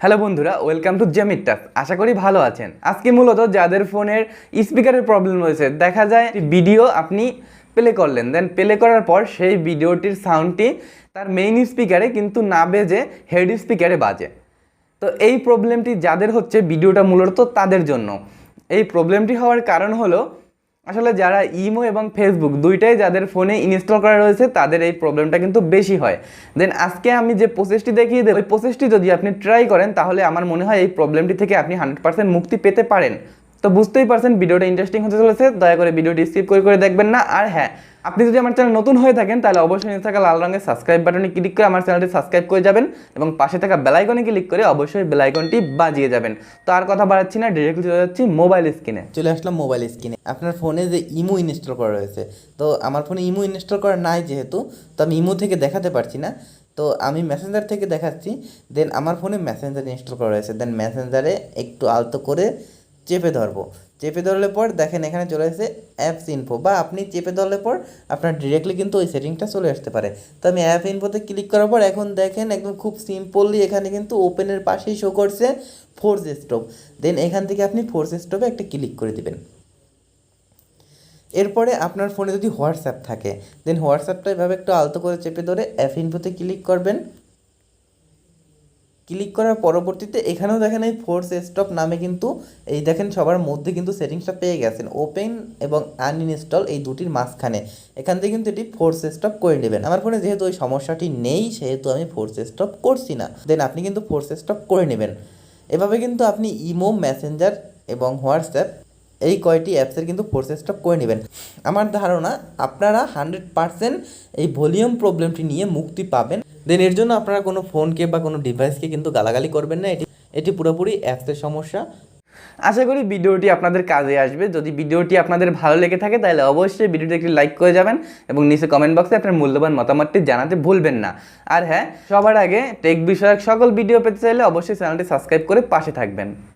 Hello বন্ধুরা, welcome to জেমিটাস। আশা করি ভালো আছেন। আজকে মূলত যাদের ফোনের স্পিকারের প্রবলেম রয়েছে, দেখা যায় ভিডিও আপনি প্লে করলেন, দেন প্লে করার পর সেই ভিডিওটির সাউন্ডটি তার মেইন স্পিকারে কিন্তু না বেজে হেড স্পিকারে বাজে। তো এই প্রবলেমটি যাদের হচ্ছে, ভিডিওটা মূলত তাদের জন্য। এই প্রবলেমটি হওয়ার কারণ হলো আসলে যারা ইমো এবং ফেসবুক দুইটাই যাদের ফোনে ইনস্টল করা রয়েছে তাদের এই প্রবলেমটা কিন্তু বেশি হয়। দেন আজকে আমি যে প্রসেসটি দেখিয়ে দেব, ওই প্রসেসটি যদি আপনি ট্রাই করেন তাহলে আমার মনে হয় এই প্রবলেমটি থেকে আপনি 100% মুক্তি পেতে পারেন। তো বুঝতেই পারছেন ভিডিওটা ইন্টারেস্টিং হতে চলেছে, দয়া করে ভিডিওটি স্কিপ করে দেখবেন না। আর হ্যাঁ, আপনি যদি আমার চ্যানেল নতুন হয়ে থাকেন তাহলে অবশ্যই নিচে থাকা লাল রঙের সাবস্ক্রাইব বাটনে ক্লিক করে আমার চ্যানেলটি সাবস্ক্রাইব করে যাবেন এবং পাশে থাকা বেল আইকনে ক্লিক করে অবশ্যই বেল আইকনটি বাজিয়ে যাবেন। তো আর কথা বাড়াচ্ছি না, ডিরেক্টলি চলে যাচ্ছি মোবাইল স্ক্রিনে। চলে আসলাম মোবাইল স্ক্রিনে। আপনার ফোনে যে ইমো ইনস্টল করা রয়েছে, তো আমার ফোনে ইমো ইনস্টল করা নাই যেহেতু, তো আমি ইমো থেকে দেখাতে পারছি না, তো আমি মেসেঞ্জার থেকে দেখাচ্ছি। দেন আমার ফোনে মেসেঞ্জার ইনস্টল করা রয়েছে, দেন মেসেঞ্জারে একটু আলতো করে চেপে ধরবো। চেপে ধরলে পর দেখেন এখানে চলে এসেছে অ্যাপস ইনফো, বা আপনি চেপে ধরলে পর আপনার ডিরেক্টলি কিন্তু ওই সেটিংটা চলে আসতে পারে। তো আমি অ্যাপ ইনফোতে ক্লিক করার পর এখন দেখেন একদম খুব সিম্পলি এখানে কিন্তু ওপেনের পাশেই শো করছে ফোর্স স্টপ। দেন এখান থেকে আপনি ফোর্স স্টপে একটা ক্লিক করে দিবেন। এরপরে আপনার ফোনে যদি হোয়াটসঅ্যাপ থাকে, দেন হোয়াটসঅ্যাপটা এভাবে একটু আলতো করে চেপে ধরে অ্যাপ ইনফোতে ক্লিক করবেন। ক্লিক করার পরবর্তীতে এখানেও দেখেন এই ফোর্স স্টপ নামে কিন্তু এই দেখেন সবার মধ্যে কিন্তু সেটিংসটা পেয়ে গেছেন, ওপেন এবং আনইনস্টল এই দুটির মাঝখানে। এখান থেকে কিন্তু এটি ফোর্স স্টপ করে নেবেন। আমার ফোনে যেহেতু ওই সমস্যাটি নেই সেহেতু আমি ফোর্স স্টপ করছি না। দেন আপনি কিন্তু ফোর্স স্টপ করে নেবেন। এভাবে কিন্তু আপনি ইমো, মেসেঞ্জার এবং হোয়াটসঅ্যাপ এই কয়টি অ্যাপসের কিন্তু ফোর্স স্টপ করে নেবেন। আমার ধারণা আপনারা 100% এই ভলিউম প্রবলেমটি নিয়ে মুক্তি পাবেন। দেন এর জন্য আপনারা কোনো ফোনকে বা কোনো ডিভাইসকে কিন্তু গালাগালি করবেন না, এটি পুরোপুরি অ্যাপসের সমস্যা। আশা করি ভিডিওটি আপনাদের কাজে আসবে। যদি ভিডিওটি আপনাদের ভালো লেগে থাকে তাহলে অবশ্যই ভিডিওটি একটি লাইক করে যাবেন এবং নিচে কমেন্ট বক্সে আপনার মূল্যবান মতামতটি জানাতে ভুলবেন না। আর হ্যাঁ, সবার আগে টেক বিষয়ক সকল ভিডিও পেতে চাইলে অবশ্যই চ্যানেলটি সাবস্ক্রাইব করে পাশে থাকবেন।